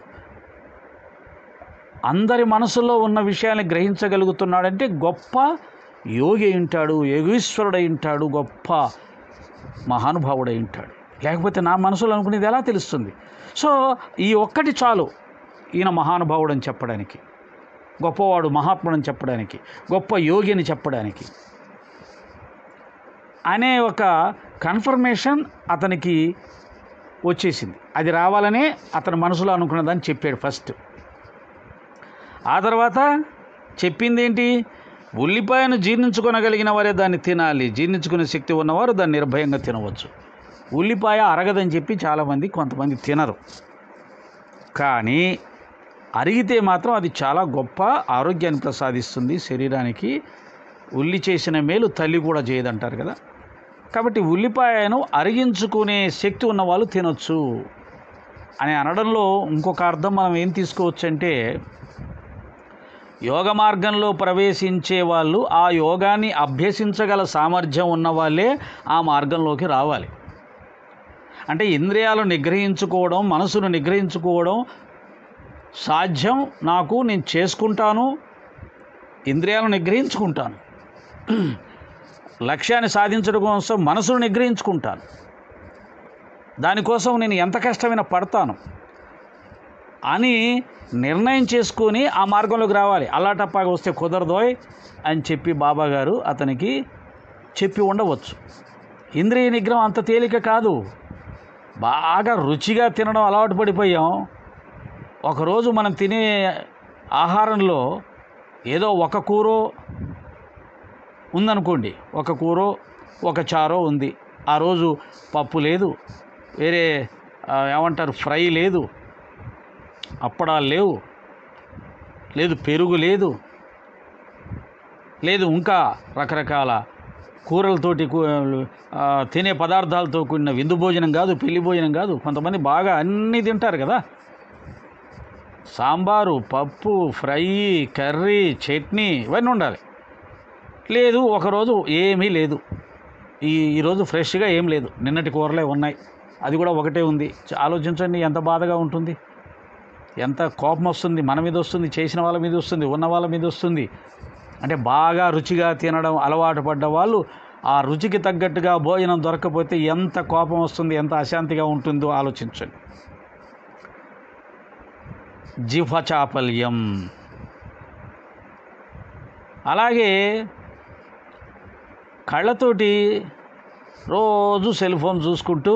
అందరి మనసులో ఉన్న విషయాన్ని గ్రహించగలుగుతున్నాడంటే గొప్ప యోగి అయి ఉంటాడు, యోగీశ్వరుడై ఉంటాడు, గొప్ప మహానుభావుడై ఉంటాడు. లేకపోతే నా మనసులో అనుకునేది ఎలా తెలుస్తుంది? సో ఈ ఒక్కటి చాలు ఈయన మహానుభావుడు అని చెప్పడానికి, గొప్పవాడు మహాత్ముడని చెప్పడానికి, గొప్ప యోగి అని చెప్పడానికి అనే ఒక కన్ఫర్మేషన్ అతనికి వచ్చేసింది. అది రావాలనే అతని మనసులో అనుకున్నదాన్ని చెప్పాడు ఫస్ట్. ఆ తర్వాత చెప్పింది ఏంటి? ఉల్లిపాయను జీర్ణించుకొనగలిగిన వారే దాన్ని తినాలి, జీర్ణించుకునే శక్తి ఉన్నవారు దాన్ని నిర్భయంగా తినవచ్చు. ఉల్లిపాయ అరగదని చెప్పి చాలామంది కొంతమంది తినరు, కానీ అరిగితే మాత్రం అది చాలా గొప్ప ఆరోగ్యాన్ని ప్రసాదిస్తుంది శరీరానికి. ఉల్లి చేసిన మేలు తల్లి కూడా చేయదంటారు కదా. కాబట్టి ఉల్లిపాయను అరిగించుకునే శక్తి ఉన్నవాళ్ళు తినొచ్చు అని అనడంలో ఇంకొక అర్థం మనం ఏం తీసుకోవచ్చు అంటే, యోగ మార్గంలో ప్రవేశించే వాళ్ళు ఆ యోగాన్ని అభ్యసించగల సామర్థ్యం ఉన్న వాళ్ళే ఆ మార్గంలోకి రావాలి. అంటే ఇంద్రియాలు నిగ్రహించుకోవడం, మనసును నిగ్రహించుకోవడం సాధ్యం నాకు, నేను చేసుకుంటాను, ఇంద్రియాలను నిగ్రహించుకుంటాను, లక్ష్యాన్ని సాధించడం కోసం మనసును నిగ్రహించుకుంటాను, దానికోసం నేను ఎంత కష్టమైనా పడతాను అని నిర్ణయం చేసుకొని ఆ మార్గంలోకి రావాలి. అలాటప్పాగా వస్తే కుదరదోయ్ అని చెప్పి బాబా గారు అతనికి చెప్పి ఉండవచ్చు. ఇంద్రియ నిగ్రహం అంత తేలిక కాదు. బాగా రుచిగా తినడం అలవాటు పడిపోయాం. ఒకరోజు మనం తినే ఆహారంలో ఏదో ఒక కూరో ఉందనుకోండి, ఒక కూరో ఒక చారో ఉంది, ఆ రోజు పప్పు లేదు, వేరే ఏమంటారు ఫ్రై లేదు, అప్పడాలు లేవు, లేదు పెరుగు లేదు, లేదు ఇంకా రకరకాల కూరలతోటి తినే పదార్థాలతో కూడిన విందు భోజనం కాదు, పెళ్లి భోజనం కాదు. కొంతమంది బాగా అన్నీ తింటారు కదా, సాంబారు, పప్పు, ఫ్రై, కర్రీ, చట్నీ ఇవన్నీ ఉండాలి. లేదు, ఒకరోజు ఏమీ లేదు, ఈరోజు ఫ్రెష్గా ఏం లేదు, నిన్నటి కూరలే ఉన్నాయి, అది కూడా ఒకటే ఉంది. ఆలోచించండి ఎంత బాధగా ఉంటుంది, ఎంత కోపం వస్తుంది, మన మీద వస్తుంది, చేసిన వాళ్ళ మీద వస్తుంది, ఉన్న వాళ్ళ మీద వస్తుంది. అంటే బాగా రుచిగా తినడం అలవాటు పడ్డ వాళ్ళు ఆ రుచికి తగ్గట్టుగా భోజనం దొరకకపోతే ఎంత కోపం వస్తుంది, ఎంత అశాంతిగా ఉంటుందో ఆలోచించండి. జిహ్వచాపల్యం. అలాగే కళ్ళతోటి రోజు సెల్ ఫోన్ చూసుకుంటూ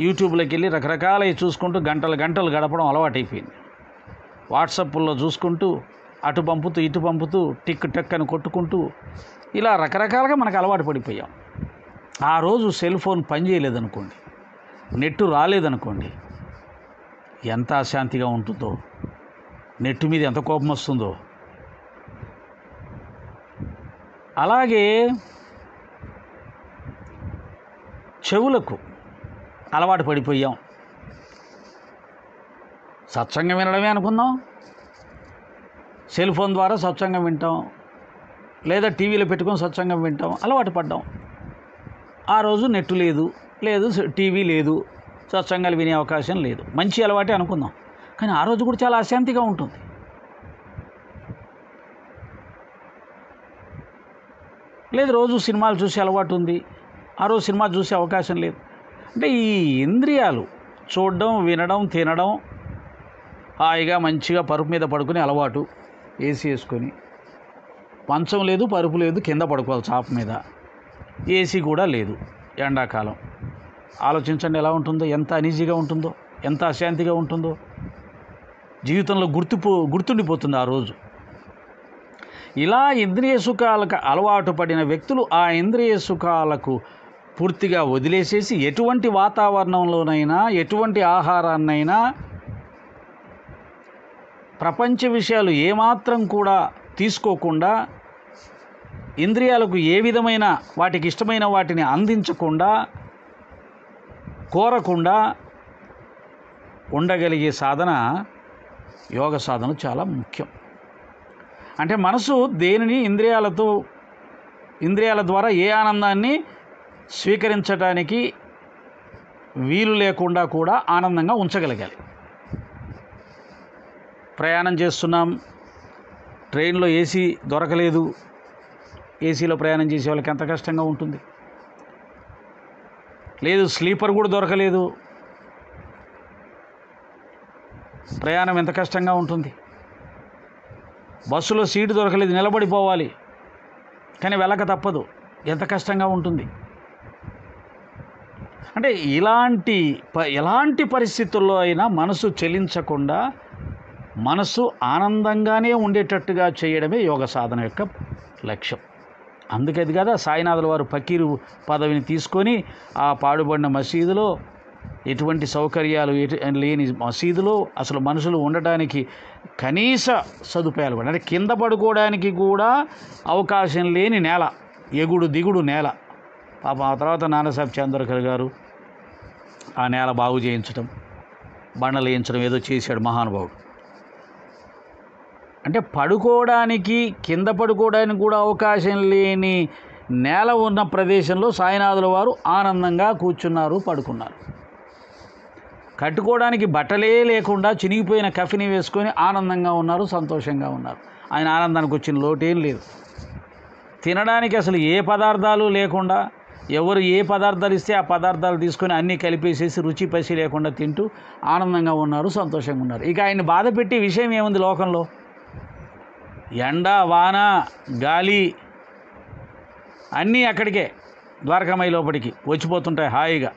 యూట్యూబ్లోకి వెళ్ళి రకరకాలవి చూసుకుంటూ గంటలు గంటలు గడపడం అలవాటైపోయింది. వాట్సాప్లో చూసుకుంటూ అటు పంపుతూ ఇటు పంపుతూ టిక్ టక్ అని కొట్టుకుంటూ ఇలా రకరకాలుగా మనకు అలవాటు పడిపోయాం. ఆ రోజు సెల్ ఫోన్ పని చేయలేదనుకోండి, నెట్టు రాలేదనుకోండి, ఎంత అశాంతిగా ఉంటుందో, నెట్టు మీద ఎంత కోపం వస్తుందో. అలాగే చెవులకు అలవాటు పడిపోయాం. సత్సంగం వినడమే అనుకుందాం, సెల్ ఫోన్ ద్వారా సత్సంగం వింటాం, లేదా టీవీలో పెట్టుకొని సత్సంగం వింటాం, అలవాటు పడ్డాం. ఆ రోజు నెట్టు లేదు, టీవీ లేదు, సత్సంగాలు వినే అవకాశం లేదు. మంచి అలవాటే అనుకుందాం, కానీ ఆ రోజు కూడా చాలా అశాంతిగా ఉంటుంది. లేదు రోజు సినిమాలు చూసే అలవాటు ఉంది, ఆ రోజు సినిమా చూసే అవకాశం లేదు. అంటే ఈ ఇంద్రియాలు చూడడం, వినడం, తినడం, హాయిగా మంచిగా పరుపు మీద పడుకునే అలవాటు, ఏసీ వేసుకొని, మంచం లేదు, పరుపు లేదు, కింద పడుకోవాలి చాప మీద, ఏసీ కూడా లేదు ఎండాకాలం. ఆలోచించండి ఎలా ఉంటుందో, ఎంత అనీజీగా ఉంటుందో, ఎంత అశాంతిగా ఉంటుందో. జీవితంలో గుర్తుండిపోతుంది ఆ రోజు. ఇలా ఇంద్రియ సుఖాలకు అలవాటు పడిన వ్యక్తులు ఆ ఇంద్రియ సుఖాలకు పూర్తిగా వదిలేసేసి ఎటువంటి వాతావరణంలోనైనా, ఎటువంటి ఆహారాన్నైనా, ప్రపంచ విషయాలు ఏమాత్రం కూడా తీసుకోకుండా, ఇంద్రియాలకు ఏ విధమైన వాటికి ఇష్టమైన వాటిని అందించకుండా, కోరకుండా ఉండగలిగే సాధన యోగ సాధన చాలా ముఖ్యం. అంటే మనసు దేనిని ఇంద్రియాల ద్వారా ఏ ఆనందాన్ని స్వీకరించడానికి వీలు లేకుండా కూడా ఆనందంగా ఉంచగలగాలి. ప్రయాణం చేస్తున్నాం, ట్రైన్లో ఏసీ దొరకలేదు, ఏసీలో ప్రయాణం చేసే వాళ్ళకి ఎంత కష్టంగా ఉంటుంది. లేదు స్లీపర్ కూడా దొరకలేదు, ప్రయాణం ఎంత కష్టంగా ఉంటుంది. బస్సులో సీటు దొరకలేదు, నిలబడిపోవాలి, కానీ వెళ్ళక తప్పదు, ఎంత కష్టంగా ఉంటుంది. అంటే ఎలాంటి పరిస్థితుల్లో అయినా మనసు చలించకుండా, మనసు ఆనందంగానే ఉండేటట్టుగా చేయడమే యోగ సాధన యొక్క లక్ష్యం. అందుకది కదా సాయినాథుల వారు ఫకీరు పదవిని తీసుకొని ఆ పాడుబడిన మసీదులో, ఎటువంటి సౌకర్యాలు లేని మసీదులో అసలు మనుషులు ఉండటానికి కనీస సదుపాయాలు కూడా, అంటే కింద పడుకోవడానికి కూడా అవకాశం లేని నేల, ఎగుడు దిగుడు నేల. పాప ఆ తర్వాత నానాసాహెబ్ చంద్రకర్ గారు ఆ నేల బాగు చేయించడం, బండలు వేయించడం ఏదో చేశాడు మహానుభావుడు. అంటే పడుకోవడానికి, కింద పడుకోవడానికి కూడా అవకాశం లేని నేల ఉన్న ప్రదేశంలో సాయినాథుల వారు ఆనందంగా కూర్చున్నారు, పడుకున్నారు. కట్టుకోవడానికి బట్టలే లేకుండా చినిగిపోయిన కఫిని వేసుకొని ఆనందంగా ఉన్నారు, సంతోషంగా ఉన్నారు. ఆయన ఆనందానికి వచ్చిన లోటేం లేదు. తినడానికి అసలు ఏ పదార్థాలు లేకుండా, ఎవరు ఏ పదార్థాలు ఇస్తే ఆ పదార్థాలు తీసుకొని అన్నీ కలిపేసేసి రుచి పసి లేకుండా తింటూ ఆనందంగా ఉన్నారు, సంతోషంగా ఉన్నారు. ఇక ఆయన బాధ పెట్టే విషయం ఏముంది లోకంలో? ఎండ, వాన, గాలి అన్నీ అక్కడికే ద్వారకామాయి లోపలికి వచ్చిపోతుంటాయి హాయిగా.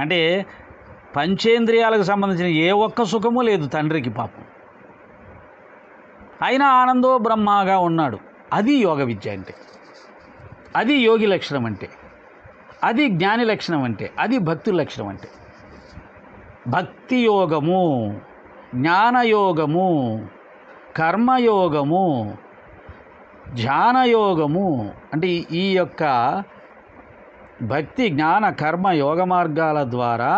అంటే పంచేంద్రియాలకు సంబంధించిన ఏ ఒక్క సుఖము లేదు తండ్రికి పాపం. అయినా ఆనందో బ్రహ్మగా ఉన్నాడు. అది యోగ విద్య అంటే, అది యోగి లక్షణం అంటే, అది జ్ఞాని లక్షణం అంటే, అది భక్తి లక్షణం అంటే. భక్తి యోగము, జ్ఞానయోగము, కర్మయోగము, ధ్యానయోగము అంటే ఈ యొక్క భక్తి, జ్ఞాన, కర్మ, యోగ మార్గాల ద్వారా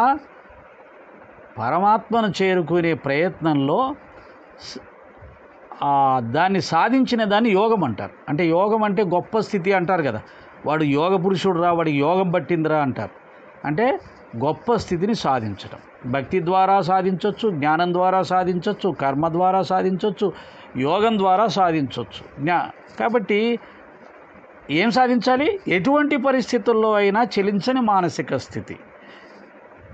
పరమాత్మను చేరుకునే ప్రయత్నంలో దాన్ని సాధించిన దాన్ని యోగం అంటారు. అంటే యోగం అంటే గొప్ప స్థితి అంటారు కదా, వాడు యోగ పురుషుడు రా, వాడికి యోగం పట్టిందిరా అంటారు. అంటే గొప్ప స్థితిని సాధించడం. భక్తి ద్వారా సాధించవచ్చు, జ్ఞానం ద్వారా సాధించవచ్చు, కర్మ ద్వారా సాధించవచ్చు, యోగం ద్వారా సాధించవచ్చు. కాబట్టి ఏం సాధించాలి? ఎటువంటి పరిస్థితుల్లో అయినా చెలించని మానసిక స్థితి,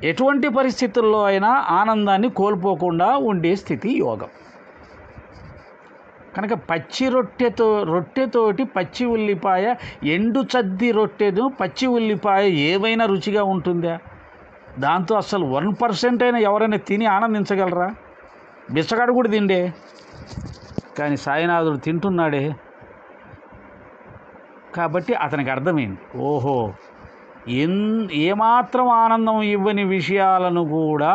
ఎటువంటి పరిస్థితుల్లో అయినా ఆనందాన్ని కోల్పోకుండా ఉండే స్థితి యోగం. కనుక పచ్చి రొట్టెతోటి పచ్చి ఉల్లిపాయ, ఎండు చద్ది రొట్టెను పచ్చి ఉల్లిపాయ ఏవైనా రుచిగా ఉంటుందా? దాంతో అసలు 1% అయినా ఎవరైనా తిని ఆనందించగలరా? బిచ్చగాడు కూడా తిండే, కానీ సాయినాథుడు తింటున్నాడే. కాబట్టి అతనికి అర్థమైంది, ఓహో, ఏమాత్రం ఆనందం ఇవ్వని విషయాలను కూడా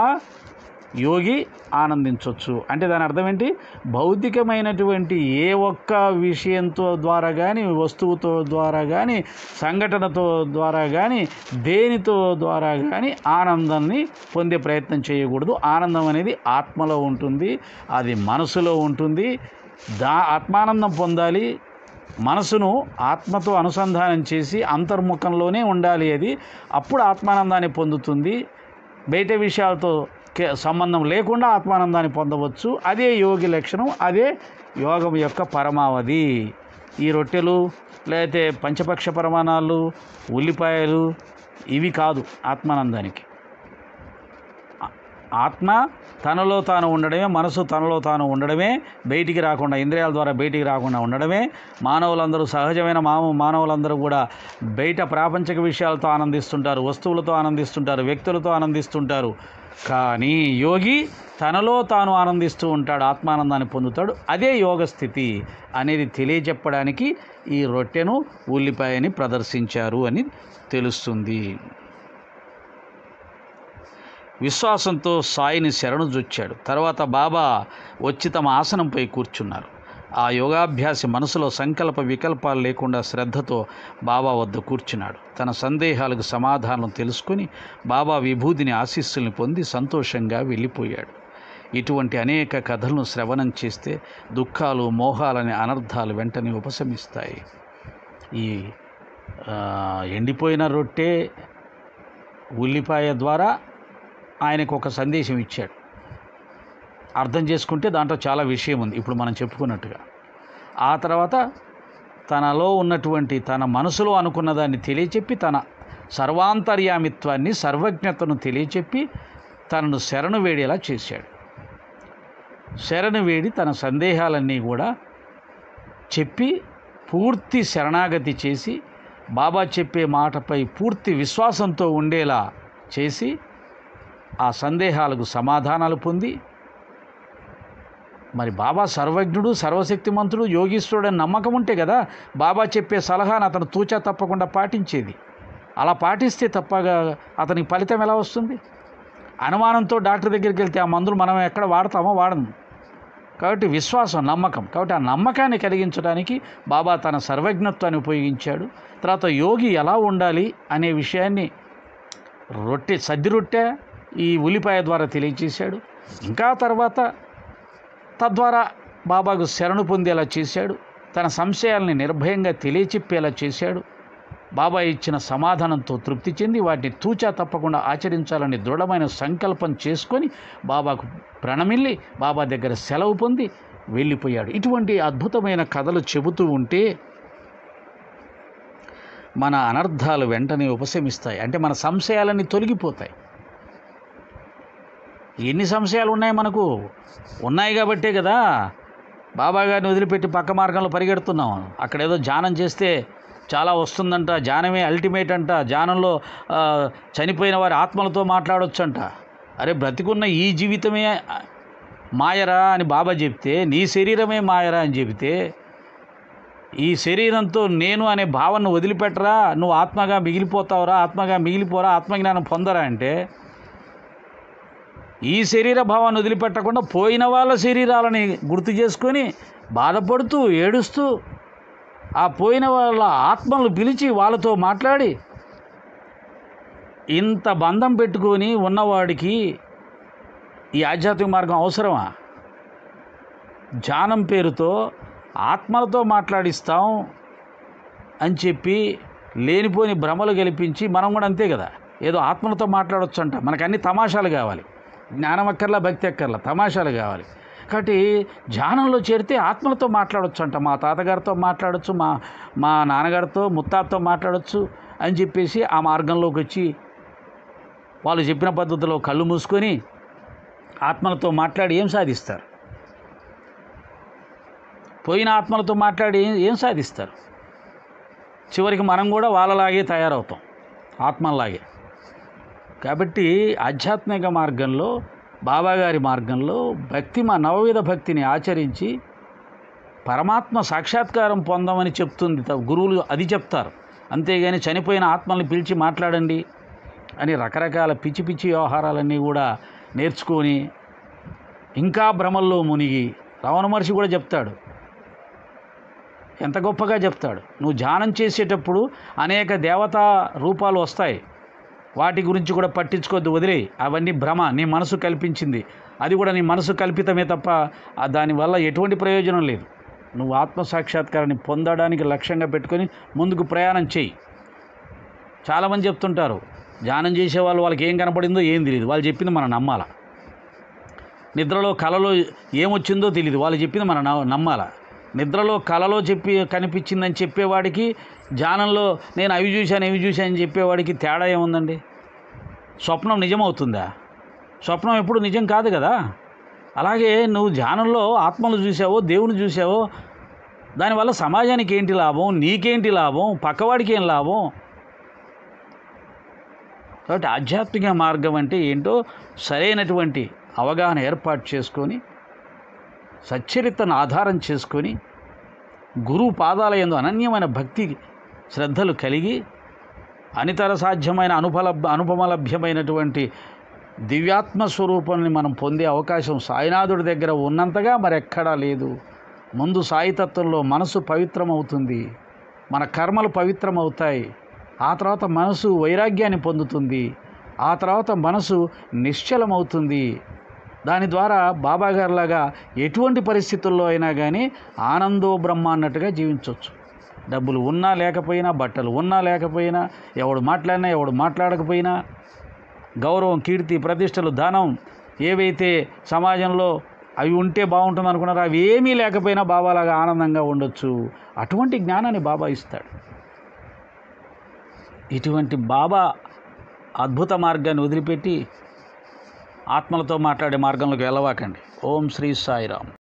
యోగి ఆనందించవచ్చు. అంటే దాని అర్థం ఏంటి? భౌతికమైనటువంటి ఏ ఒక్క విషయంతో ద్వారా కానీ, వస్తువుతో ద్వారా కానీ, సంఘటనతో ద్వారా కానీ, దేనితో ద్వారా కానీ ఆనందాన్ని పొందే ప్రయత్నం చేయకూడదు. ఆనందం అనేది ఆత్మలో ఉంటుంది, అది మనసులో ఉంటుంది. ఆత్మానందం పొందాలి. మనసును ఆత్మతో అనుసంధానం చేసి అంతర్ముఖంలోనే ఉండాలి. అది అప్పుడు ఆత్మానందాన్ని పొందుతుంది. బయట విషయాలతో సంబంధం లేకుండా ఆత్మానందాన్ని పొందవచ్చు. అదే యోగి లక్షణం, అదే యోగం యొక్క పరమావధి. ఈ రొట్టెలు లేకపోతే పంచపక్ష ప్రమాణాలు, ఉల్లిపాయలు ఇవి కాదు ఆత్మానందానికి. ఆత్మ తనలో తాను ఉండడమే, మనసు తనలో తాను ఉండడమే, బయటికి రాకుండా, ఇంద్రియాల ద్వారా బయటికి రాకుండా ఉండడమే. మానవులందరూ సహజమైన మానవులందరూ కూడా బయట ప్రాపంచిక విషయాలతో ఆనందిస్తుంటారు, వస్తువులతో ఆనందిస్తుంటారు, వ్యక్తులతో ఆనందిస్తుంటారు. కానీ యోగి తనలో తాను ఆనందిస్తూ ఉంటాడు, ఆత్మానందాన్ని పొందుతాడు. అదే యోగ స్థితి అనేది తెలియజెప్పడానికి ఈ రొట్టెను, ఉల్లిపాయని ప్రదర్శించారు అని తెలుస్తుంది. విశ్వాసంతో సాయిని శరణుజొచ్చాడు. తర్వాత బాబా వచ్చి తమ ఆసనంపై కూర్చున్నారు. ఆ యోగాభ్యాసి మనసులో సంకల్ప వికల్పాలు లేకుండా శ్రద్ధతో బాబా వద్ద కూర్చున్నాడు. తన సందేహాలకు సమాధానం తెలుసుకుని బాబా విభూతిని, ఆశీస్సుల్ని పొంది సంతోషంగా వెళ్ళిపోయాడు. ఇటువంటి అనేక కథలను శ్రవణం చేస్తే దుఃఖాలు, మోహాలనే అనర్థాలు వెంటనే ఉపశమిస్తాయి. ఈ ఎండిపోయిన రొట్టె, ఉల్లిపాయ ద్వారా ఆయనకు ఒక సందేశం ఇచ్చాడు. అర్థం చేసుకుంటే దాంట్లో చాలా విషయం ఉంది, ఇప్పుడు మనం చెప్పుకున్నట్టుగా. ఆ తర్వాత తనలో ఉన్నటువంటి, తన మనసులో అనుకున్న దాన్ని తెలియచెప్పి, తన సర్వాంతర్యామిత్వాన్ని, సర్వజ్ఞతను తెలియచెప్పి తనను శరణు వేడేలా చేశాడు. శరణు వేడి తన సందేహాలన్నీ కూడా చెప్పి పూర్తి శరణాగతి చేసి, బాబా చెప్పే మాటపై పూర్తి విశ్వాసంతో ఉండేలా చేసి ఆ సందేహాలకు సమాధానాలు పొంది, మరి బాబా సర్వజ్ఞుడు, సర్వశక్తిమంతుడు, యోగీశ్వరుడని నమ్మకం ఉంటే కదా బాబా చెప్పే సలహాను అతను తూచా తప్పకుండా పాటించేది. అలా పాటిస్తే తప్పగా అతనికి ఫలితం ఎలా వస్తుంది? అనుమానంతో డాక్టర్ దగ్గరికి వెళ్తే ఆ మందులు మనం ఎక్కడ వాడతామో వాడము. కాబట్టి విశ్వాసం, నమ్మకం. కాబట్టి ఆ నమ్మకాన్ని కలిగించడానికి బాబా తన సర్వజ్ఞత్వాన్ని ఉపయోగించాడు. తర్వాత యోగి ఎలా ఉండాలి అనే విషయాన్ని సద్ది రొట్టె, ఈ ఉల్లిపాయ ద్వారా తెలియచేశాడు. ఇంకా తర్వాత తద్వారా బాబాకు శరణు పొందేలా చేశాడు. తన సంశయాల్ని నిర్భయంగా తెలియచెప్పేలా చేశాడు. బాబా ఇచ్చిన సమాధానంతో తృప్తి చెంది వాటిని తూచా తప్పకుండా ఆచరించాలని దృఢమైన సంకల్పం చేసుకొని బాబాకు ప్రణమిల్లి బాబా దగ్గర సెలవు పొంది వెళ్ళిపోయాడు. ఇటువంటి అద్భుతమైన కథలు చెబుతూ ఉంటే మన అనర్థాలు వెంటనే ఉపశమిస్తాయి. అంటే మన సంశయాలన్నీ తొలగిపోతాయి. ఎన్ని సంశయాలు ఉన్నాయి మనకు? ఉన్నాయి కాబట్టే కదా బాబా గారిని వదిలిపెట్టి పక్క మార్గంలో పరిగెడుతున్నాం. అక్కడేదో ధ్యానం చేస్తే చాలా వస్తుందంట, ధ్యానమే అల్టిమేట్ అంట, ధ్యానంలో చనిపోయిన వారి ఆత్మలతో మాట్లాడొచ్చు అంట. అరే, బ్రతికున్న ఈ జీవితమే మాయరా అని బాబా చెప్తే, నీ శరీరమే మాయరా అని చెబితే, ఈ శరీరంతో నేను అనే భావనను వదిలిపెట్టరా, నువ్వు ఆత్మగా మిగిలిపోతావురా, ఆత్మగా మిగిలిపోరా, ఆత్మజ్ఞానం పొందరా అంటే, ఈ శరీర భావాన్ని వదిలిపెట్టకుండా పోయిన వాళ్ళ శరీరాలని గుర్తు చేసుకొని బాధపడుతూ ఏడుస్తూ ఆ పోయిన వాళ్ళ ఆత్మలను పిలిచి వాళ్ళతో మాట్లాడి, ఇంత బంధం పెట్టుకొని ఉన్నవాడికి ఈ ఆధ్యాత్మిక మార్గం అవసరమా? ధ్యానం పేరుతో ఆత్మలతో మాట్లాడిస్తాం అని చెప్పి లేనిపోని భ్రమలు గెలిపించి, మనం కూడా అంతే కదా, ఏదో ఆత్మలతో మాట్లాడవచ్చు అంట. మనకు అన్ని తమాషాలు కావాలి, జ్ఞానం అక్కర్లా, భక్తి అక్కర్లా, తమాషాలు కావాలి. కాబట్టి ధ్యానంలో చేరితే ఆత్మలతో మాట్లాడవచ్చు అంట. మా తాతగారితో మాట్లాడచ్చు, మా నాన్నగారితో, ముత్తాతతో మాట్లాడచ్చు అని చెప్పేసి ఆ మార్గంలోకి వచ్చి వాళ్ళు చెప్పిన పద్ధతిలో కళ్ళు మూసుకొని ఆత్మలతో మాట్లాడి ఏం సాధిస్తారు? పోయిన ఆత్మలతో మాట్లాడి ఏం సాధిస్తారు? చివరికి మనం కూడా వాళ్ళలాగే తయారవుతాం, ఆత్మలాగే. కాబట్టి ఆధ్యాత్మిక మార్గంలో, బాబాగారి మార్గంలో భక్తి, మా నవవిధ భక్తిని ఆచరించి పరమాత్మ సాక్షాత్కారం పొందమని చెప్తుంది గురువులు, అది చెప్తారు. అంతేగాని చనిపోయిన ఆత్మల్ని పిలిచి మాట్లాడండి అని రకరకాల పిచ్చి పిచ్చి వ్యవహారాలన్నీ కూడా నేర్చుకొని ఇంకా భ్రమల్లో మునిగి, రమణ మహర్షి కూడా చెప్తాడు, ఎంత గొప్పగా చెప్తాడు, నువ్వు ధ్యానం చేసేటప్పుడు అనేక దేవతా రూపాలు వస్తాయి, వాటి గురించి కూడా పట్టించుకోవద్దు, వదిలేయి, అవన్నీ భ్రమ, నీ మనసు కల్పించింది, అది కూడా నీ మనసు కల్పితమే తప్ప దానివల్ల ఎటువంటి ప్రయోజనం లేదు. నువ్వు ఆత్మసాక్షాత్కారాన్ని పొందడానికి లక్ష్యంగా పెట్టుకొని ముందుకు ప్రయాణం చేయి. చాలామంది చెప్తుంటారు, ధ్యానం చేసేవాళ్ళు వాళ్ళకి ఏం కనపడిందో ఏం తెలియదు, వాళ్ళు చెప్పింది మనం నమ్మాల. నిద్రలో కలలో ఏమొచ్చిందో తెలియదు, వాళ్ళు చెప్పింది మనం నమ్మాల. నిద్రలో కలలో కనిపించిందని చెప్పేవాడికి, ధ్యానంలో నేను అవి చూశానని చెప్పేవాడికి తేడా ఏముందండి? స్వప్నం నిజమవుతుందా? స్వప్నం ఎప్పుడు నిజం కాదు కదా. అలాగే నువ్వు ధ్యానంలో ఆత్మలు చూసావో, దేవుని చూసావో, దానివల్ల సమాజానికి ఏంటి లాభం, నీకేంటి లాభం, పక్కవాడికి ఏం లాభం? కాబట్టి ఆధ్యాత్మిక మార్గం అంటే ఏంటో సరైనటువంటి అవగాహన ఏర్పాటు చేసుకొని, సచ్చరిత్రను ఆధారం చేసుకొని, గురువు పాదాల యందు అనన్యమైన భక్తి శ్రద్ధలు కలిగి, అనితర సాధ్యమైన అనుపమలభ్యమైనటువంటి దివ్యాత్మ స్వరూపాన్ని మనం పొందే అవకాశం సాయినాథుడి దగ్గర ఉన్నంతగా మరెక్కడా లేదు. ముందు సాయితత్వంలో మనసు పవిత్రమవుతుంది, మన కర్మలు పవిత్రమవుతాయి, ఆ తర్వాత మనసు వైరాగ్యాన్ని పొందుతుంది, ఆ తర్వాత మనసు నిశ్చలమవుతుంది. దాని ద్వారా బాబాగారిలాగా ఎటువంటి పరిస్థితుల్లో అయినా కానీ ఆనందో బ్రహ్మ అన్నట్టుగా జీవించవచ్చు. డబ్బులు ఉన్నా లేకపోయినా, బట్టలు ఉన్నా లేకపోయినా, ఎవడు మాట్లాడినా ఎవడు మాట్లాడకపోయినా, గౌరవం, కీర్తి, ప్రతిష్టలు, ధనం ఏవైతే సమాజంలో అవి ఉంటే బాగుంటుంది అనుకున్నారో అవి ఏమీ లేకపోయినా బాబాలాగా ఆనందంగా ఉండొచ్చు. అటువంటి జ్ఞానాన్ని బాబా ఇస్తాడు. ఇటువంటి బాబా అద్భుత మార్గాన్ని వదిలిపెట్టి ఆత్మలతో మాట్లాడే మార్గంలోకి వెళ్ళవాకండి. ఓం శ్రీ సాయిరామ్.